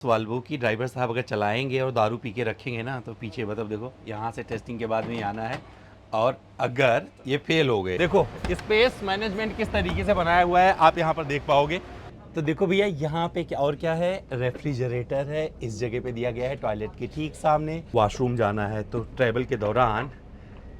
Volvo की driver साहब अगर चलाएंगे और दारू पी के रखेंगे ना तो पीछे मतलब देखो यहाँ से टेस्टिंग के बाद में ही आना है। और अगर ये फेल हो गए, देखो स्पेस मैनेजमेंट किस तरीके से बनाया हुआ है आप यहाँ पर देख पाओगे। तो देखो भैया यहाँ पे क्या है, रेफ्रिजरेटर है, इस जगह पे दिया गया है टॉयलेट के ठीक सामने। वॉशरूम जाना है तो ट्रैवल के दौरान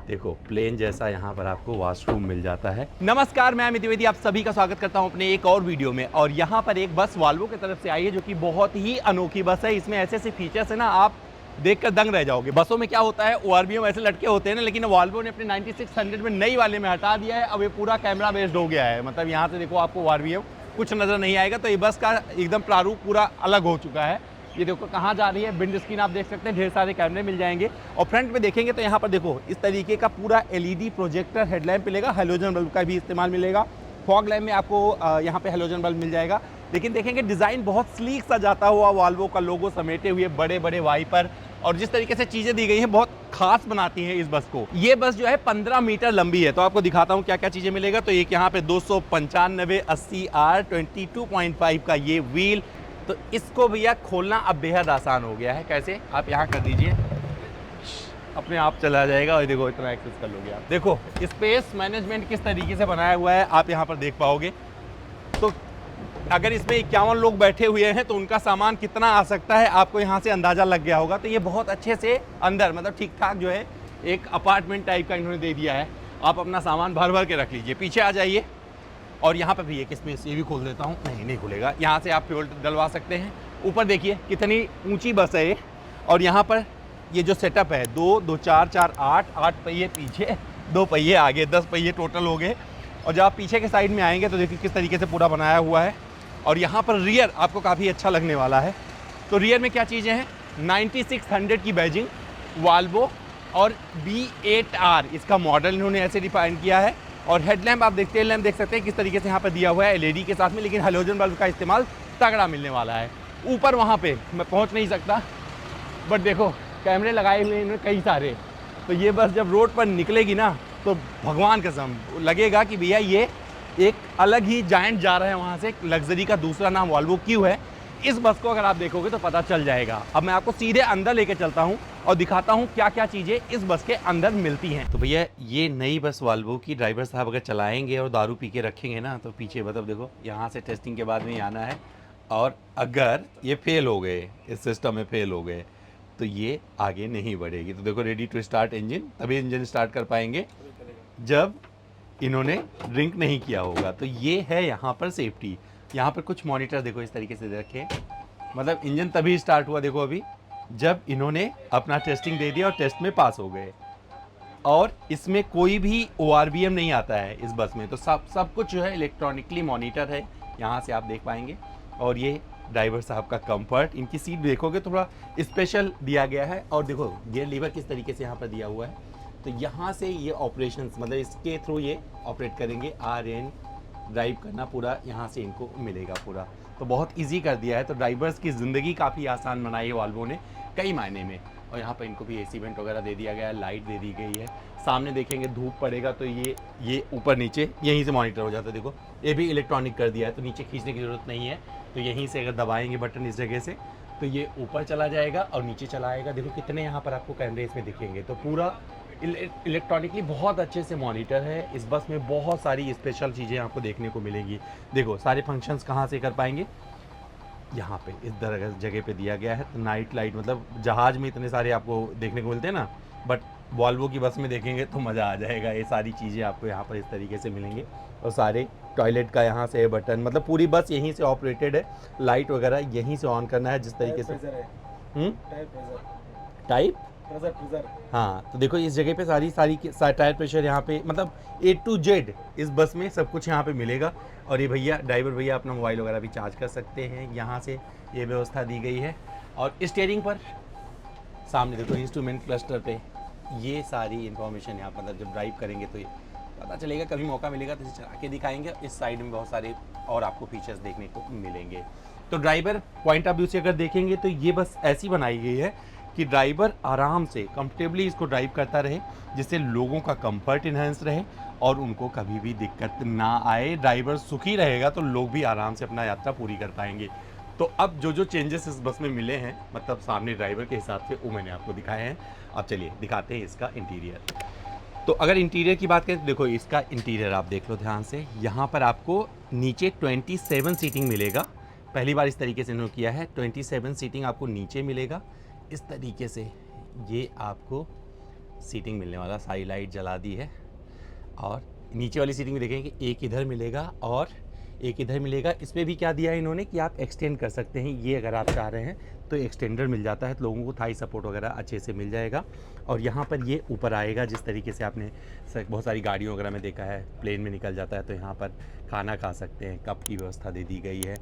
देखो प्लेन जैसा यहाँ पर आपको वॉशरूम मिल जाता है। नमस्कार, मैं अमित द्विवेदी आप सभी का स्वागत करता हूँ अपने एक और वीडियो में। और यहाँ पर एक बस वॉल्वो की तरफ से आई है जो कि बहुत ही अनोखी बस है। इसमें ऐसे ऐसे फीचर्स है ना, आप देखकर दंग रह जाओगे। बसों में क्या होता है, ओआरबीएम ऐसे लटके होते हैं ना, लेकिन वॉल्वो ने अपने 9600 में नई वाले में हटा दिया है। अब ये पूरा कैमरा बेस्ड हो गया है, मतलब यहाँ से देखो आपको ओआरबीएम कुछ नजर नहीं आएगा। तो ये बस का एकदम प्रारूप पूरा अलग हो चुका है। ये देखो कहाँ जा रही है, विंड स्क्रीन आप देख सकते हैं, ढेर सारे कैमरे मिल जाएंगे। और फ्रंट में देखेंगे तो यहाँ पर देखो इस तरीके का पूरा एलईडी प्रोजेक्टर हेडलैम्प मिलेगा, हेलोजन बल्ब का भी इस्तेमाल मिलेगा। फॉग लैम्प में आपको यहाँ पे हेलोजन बल्ब मिल जाएगा। लेकिन देखेंगे डिज़ाइन बहुत स्लीक सा जाता हुआ, वॉल्वो का लोगो समेटे हुए बड़े बड़े वाइपर और जिस तरीके से चीज़ें दी गई हैं बहुत खास बनाती हैं इस बस को। ये बस जो है 15 मीटर लंबी है। तो आपको दिखाता हूँ क्या क्या चीज़ें मिलेगा। तो एक यहाँ पे 295 80 R 22.5 का ये व्हील। तो इसको भैया खोलना अब बेहद आसान हो गया है। कैसे, आप यहाँ कर दीजिए, अपने आप चला जाएगा और देखो इतना एक्सेस कर लोगे आप। देखो स्पेस मैनेजमेंट किस तरीके से बनाया हुआ है आप यहाँ पर देख पाओगे। तो अगर इसमें 51 लोग बैठे हुए हैं तो उनका सामान कितना आ सकता है आपको यहाँ से अंदाज़ा लग गया होगा। तो ये बहुत अच्छे से अंदर मतलब ठीक ठाक जो है एक अपार्टमेंट टाइप का इन्होंने दे दिया है। आप अपना सामान भर भर के रख लीजिए। पीछे आ जाइए और यहाँ पर भी एक स्पेस ये भी खोल देता हूँ, नहीं खुलेगा। यहाँ से आप फ्यूल डलवा सकते हैं। ऊपर देखिए कितनी ऊंची बस है ये। और यहाँ पर ये जो सेटअप है 2 2 4 4 8 पहिए पीछे, 2 पहिए आगे, 10 पहिए टोटल हो गए। और जब आप पीछे के साइड में आएंगे तो देखिए किस तरीके से पूरा बनाया हुआ है। और यहाँ पर रियर आपको काफ़ी अच्छा लगने वाला है। तो रियर में क्या चीज़ें हैं, 9600 की बैजिंग वॉल्वो और V8R इसका मॉडल इन्होंने ऐसे डिफाइन किया है। और हेडलैम्प आप देखते हैं, लैम्प देख सकते हैं किस तरीके से यहाँ पर दिया हुआ है एलईडी के साथ में, लेकिन हेलोजन बल्ब का इस्तेमाल तगड़ा मिलने वाला है। ऊपर वहाँ पे मैं पहुँच नहीं सकता, बट देखो कैमरे लगाए हुए इन्होंने कई सारे। तो ये बस जब रोड पर निकलेगी ना तो भगवान कसम लगेगा कि भैया ये एक अलग ही जायंट जा रहा है वहाँ से। लग्जरी का दूसरा नाम वॉल्वो क्यू है। इस बस को अगर आप देखोगे तो पता चल जाएगा। अब मैं आपको सीधे अंदर लेके चलता हूँ और दिखाता हूँ क्या क्या चीज़ें इस बस के अंदर मिलती हैं। तो भैया ये नई बस वॉल्वो की ड्राइवर साहब अगर चलाएंगे और दारू पी के रखेंगे ना तो पीछे मतलब देखो यहाँ से टेस्टिंग के बाद में ही आना है। और अगर ये फेल हो गए, इस सिस्टम में फेल हो गए तो ये आगे नहीं बढ़ेगी। तो देखो रेडी टू स्टार्ट इंजन, तभी इंजन स्टार्ट कर पाएंगे जब इन्होंने ड्रिंक नहीं किया होगा। तो ये है यहाँ पर सेफ्टी। यहाँ पर कुछ मॉनिटर देखो इस तरीके से रखे, मतलब इंजन तभी स्टार्ट हुआ देखो अभी जब इन्होंने अपना टेस्टिंग दे दिया और टेस्ट में पास हो गए। और इसमें कोई भी ओआरबीएम नहीं आता है इस बस में। तो सब कुछ जो है इलेक्ट्रॉनिकली मॉनिटर है, यहाँ से आप देख पाएंगे। और ये ड्राइवर साहब का कंफर्ट, इनकी सीट देखोगे थोड़ा स्पेशल दिया गया है। और देखो गियर लीवर किस तरीके से यहाँ पर दिया हुआ है। तो यहाँ से ये ऑपरेशंस मतलब इसके थ्रू ये ऑपरेट करेंगे। RN ड्राइव करना पूरा यहाँ से इनको मिलेगा पूरा। तो बहुत इजी कर दिया है। तो ड्राइवर्स की ज़िंदगी काफ़ी आसान बनाई है वॉल्वो ने कई मायने में। और यहाँ पर इनको भी एसी वेंट वगैरह दे दिया गया है, लाइट दे दी गई है। सामने देखेंगे धूप पड़ेगा तो ये ऊपर नीचे यहीं से मॉनिटर हो जाता है। देखो ये भी इलेक्ट्रॉनिक कर दिया है, तो नीचे खींचने की ज़रूरत नहीं है। तो यहीं से अगर दबाएंगे बटन इस जगह से तो ये ऊपर चला जाएगा और नीचे चला आएगा। देखो कितने यहाँ पर आपको कैमरे इसमें दिखेंगे। तो पूरा इलेक्ट्रॉनिकली बहुत अच्छे से मॉनिटर है। इस बस में बहुत सारी स्पेशल चीज़ें आपको देखने को मिलेंगी। देखो सारे फंक्शंस कहाँ से कर पाएंगे, यहाँ पे इस जगह पे दिया गया है। तो नाइट लाइट, मतलब जहाज़ में इतने सारे आपको देखने को मिलते हैं ना, बट वॉल्वो की बस में देखेंगे तो मज़ा आ जाएगा। ये सारी चीज़ें आपको यहाँ पर इस तरीके से मिलेंगी। और सारे टॉयलेट का यहाँ से बटन, मतलब पूरी बस यहीं से ऑपरेटेड है। लाइट वगैरह यहीं से ऑन करना है जिस तरीके से टाइप। हाँ तो देखो इस जगह पे सारी टायर प्रेशर यहाँ पे, मतलब A to Z इस बस में सब कुछ यहाँ पे मिलेगा। और ये भैया ड्राइवर भैया अपना मोबाइल वगैरह भी चार्ज कर सकते हैं, यहाँ से ये व्यवस्था दी गई है। और स्टीयरिंग पर सामने देखो इंस्ट्रूमेंट क्लस्टर पे ये सारी इन्फॉर्मेशन यहाँ, मतलब जब ड्राइव करेंगे तो ये पता चलेगा। कभी मौका मिलेगा तो इसे चला के दिखाएंगे। इस साइड में बहुत सारे और आपको फीचर्स देखने को मिलेंगे। तो ड्राइवर पॉइंट ऑफ व्यू से अगर देखेंगे तो ये बस ऐसी बनाई गई है कि ड्राइवर आराम से कंफर्टेबली इसको ड्राइव करता रहे, जिससे लोगों का कंफर्ट इन्हेंस रहे और उनको कभी भी दिक्कत ना आए। ड्राइवर सुखी रहेगा तो लोग भी आराम से अपना यात्रा पूरी कर पाएंगे। तो अब जो चेंजेस इस बस में मिले हैं, मतलब सामने ड्राइवर के हिसाब से, वो मैंने आपको दिखाए हैं। अब चलिए दिखाते हैं इसका इंटीरियर। तो अगर इंटीरियर की बात करें तो देखो इसका इंटीरियर आप देख लो ध्यान से। यहाँ पर आपको नीचे 27 सीटिंग मिलेगा। पहली बार इस तरीके से इन्होंने किया है, 27 सीटिंग आपको नीचे मिलेगा इस तरीके से। ये आपको सीटिंग मिलने वाला, सारी लाइट जला दी है। और नीचे वाली सीटिंग में देखेंगे एक इधर मिलेगा और एक इधर मिलेगा। इसमें भी क्या दिया है इन्होंने कि आप एक्सटेंड कर सकते हैं, ये अगर आप चाह रहे हैं तो एक्सटेंडर मिल जाता है, तो लोगों को थाई सपोर्ट वगैरह अच्छे से मिल जाएगा। और यहाँ पर ये ऊपर आएगा, जिस तरीके से आपने बहुत सारी गाड़ियों वगैरह में देखा है, प्लेन में निकल जाता है, तो यहाँ पर खाना खा सकते हैं, कप की व्यवस्था दे दी गई है।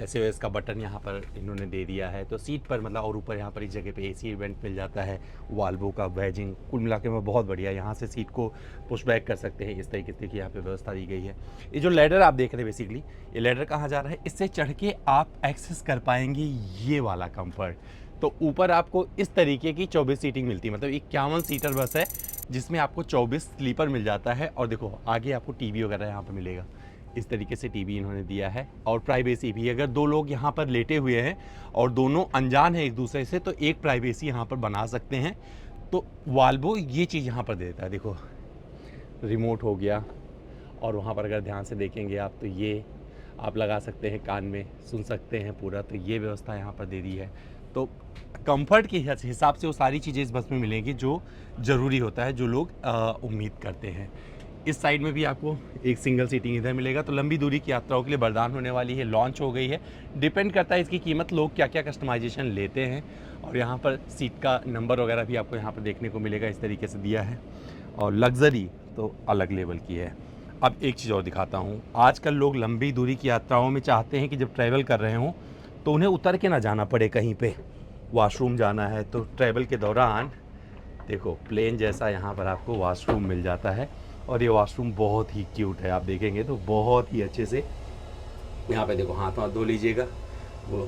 SOS का बटन यहाँ पर इन्होंने दे दिया है, तो सीट पर मतलब, और ऊपर यहाँ पर इस जगह पे AC इवेंट मिल जाता है, वॉल्वो का बैजिंग, कुल मिला के में बहुत बढ़िया। यहाँ से सीट को पुश बैक कर सकते हैं, इस तरीके से कि यहाँ पे व्यवस्था दी गई है। ये जो लैडर आप देख रहे हैं बेसिकली, ये लैडर कहाँ जा रहा है, इससे चढ़ के आप एक्सेस कर पाएंगे ये वाला कंफर्ट। तो ऊपर आपको इस तरीके की 24 सीटिंग मिलती है, मतलब 51 सीटर बस है जिसमें आपको 24 स्लीपर मिल जाता है। और देखो आगे आपको टीवी वगैरह यहाँ पर मिलेगा, इस तरीके से टीवी इन्होंने दिया है। और प्राइवेसी भी, अगर दो लोग यहाँ पर लेटे हुए हैं और दोनों अनजान हैं एक दूसरे से, तो एक प्राइवेसी यहाँ पर बना सकते हैं। तो वॉल्वो ये चीज़ यहाँ पर देता है। देखो रिमोट हो गया, और वहाँ पर अगर ध्यान से देखेंगे आप, तो ये आप लगा सकते हैं, कान में सुन सकते हैं पूरा, तो ये व्यवस्था यहाँ पर दे दी है। तो कंफर्ट के हिसाब से वो सारी चीज़ें इस बस में मिलेंगी जो ज़रूरी होता है, जो लोग उम्मीद करते हैं। इस साइड में भी आपको एक सिंगल सीटिंग इधर मिलेगा, तो लंबी दूरी की यात्राओं के लिए वरदान होने वाली है। लॉन्च हो गई है, डिपेंड करता है इसकी कीमत, लोग क्या क्या कस्टमाइजेशन लेते हैं। और यहाँ पर सीट का नंबर वगैरह भी आपको यहाँ पर देखने को मिलेगा, इस तरीके से दिया है। और लग्जरी तो अलग लेवल की है। अब एक चीज़ और दिखाता हूँ। आजकल लोग लंबी दूरी की यात्राओं में चाहते हैं कि जब ट्रैवल कर रहे हों तो उन्हें उतर के ना जाना पड़े कहीं पे, वॉशरूम जाना है तो ट्रैवल के दौरान देखो प्लेन जैसा यहाँ पर आपको वॉशरूम मिल जाता है। और ये वॉशरूम बहुत ही क्यूट है, आप देखेंगे तो बहुत ही अच्छे से। यहाँ पे देखो हाथ धो लीजिएगा, वो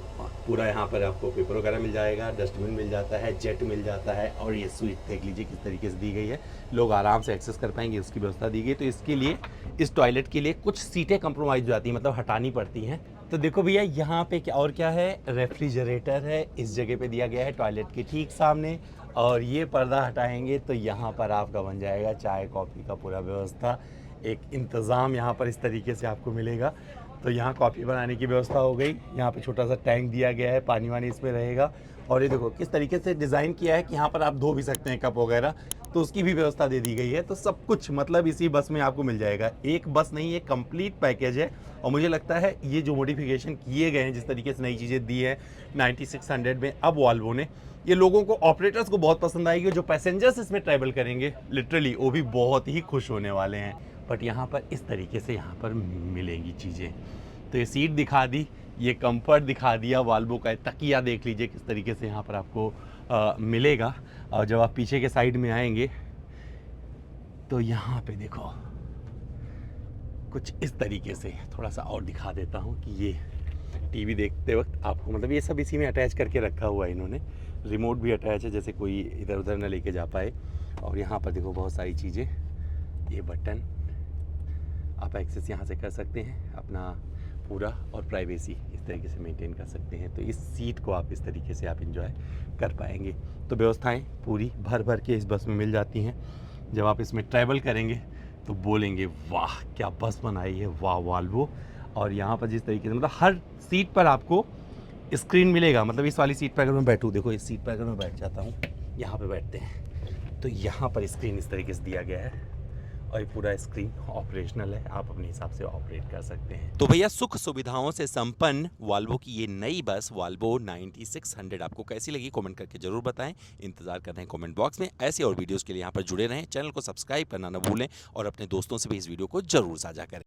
पूरा यहाँ पर आपको पेपर वगैरह मिल जाएगा, डस्टबिन मिल जाता है, जेट मिल जाता है। और ये स्विच देख लीजिए किस तरीके से दी गई है, लोग आराम से एक्सेस कर पाएंगे, उसकी व्यवस्था दी गई। तो इसके लिए, इस टॉयलेट के लिए कुछ सीटें कंप्रोमाइज़ हो जाती हैं, मतलब हटानी पड़ती हैं। तो देखो भैया यहाँ पे क्या और क्या है, रेफ्रिजरेटर है इस जगह पे दिया गया है टॉयलेट के ठीक सामने। और ये पर्दा हटाएंगे तो यहाँ पर आपका बन जाएगा चाय कॉफ़ी का पूरा व्यवस्था, एक इंतज़ाम यहाँ पर इस तरीके से आपको मिलेगा। तो यहाँ कॉफ़ी बनाने की व्यवस्था हो गई, यहाँ पे छोटा सा टैंक दिया गया है, पानी वानी इसमें रहेगा। और ये देखो किस तरीके से डिज़ाइन किया है कि यहाँ पर आप धो भी सकते हैं कप वगैरह, तो उसकी भी व्यवस्था दे दी गई है। तो सब कुछ मतलब इसी बस में आपको मिल जाएगा। एक बस नहीं, ये कंप्लीट पैकेज है। और मुझे लगता है ये जो मॉडिफिकेशन किए गए हैं, जिस तरीके से नई चीज़ें दी है 9600 में अब वॉल्वो ने, ये लोगों को, ऑपरेटर्स को बहुत पसंद आएगी। जो पैसेंजर्स इसमें ट्रैवल करेंगे लिटरली वो भी बहुत ही खुश होने वाले हैं। बट यहाँ पर इस तरीके से यहाँ पर मिलेंगी चीज़ें। तो ये सीट दिखा दी, ये कंफर्ट दिखा दिया, वॉल्वो का तकिया देख लीजिए किस तरीके से यहाँ पर आपको मिलेगा। और जब आप पीछे के साइड में आएंगे तो यहाँ पे देखो कुछ इस तरीके से, थोड़ा सा और दिखा देता हूँ कि ये टीवी देखते वक्त आपको, मतलब ये सब इसी में अटैच करके रखा हुआ है इन्होंने। रिमोट भी अटैच है, जैसे कोई इधर उधर ना लेके जा पाए। और यहाँ पर देखो बहुत सारी चीज़ें, ये बटन आप एक्सेस यहाँ से कर सकते हैं अपना पूरा, और प्राइवेसी इस तरीके से मेंटेन कर सकते हैं। तो इस सीट को आप इस तरीके से आप एंजॉय कर पाएंगे। तो व्यवस्थाएं पूरी भर भर के इस बस में मिल जाती हैं। जब आप इसमें ट्रैवल करेंगे तो बोलेंगे वाह क्या बस बनाई है, वाह वॉल्वो। और यहाँ पर जिस तरीके से, मतलब हर सीट पर आपको स्क्रीन मिलेगा। मतलब इस वाली सीट पर अगर मैं बैठूँ, देखो इस सीट पर अगर मैं बैठ जाता हूँ, यहाँ पे बैठते हैं, तो यहाँ पर स्क्रीन इस तरीके से दिया गया है। और ये पूरा स्क्रीन ऑपरेशनल है, आप अपने हिसाब से ऑपरेट कर सकते हैं। तो भैया सुख सुविधाओं से संपन्न वॉल्वो की ये नई बस वॉल्वो 9600 आपको कैसी लगी कमेंट करके जरूर बताएं। इंतजार कर रहे हैं कमेंट बॉक्स में। ऐसे और वीडियोस के लिए यहाँ पर जुड़े रहें, चैनल को सब्सक्राइब करना ना भूलें और अपने दोस्तों से भी इस वीडियो को जरूर साझा करें।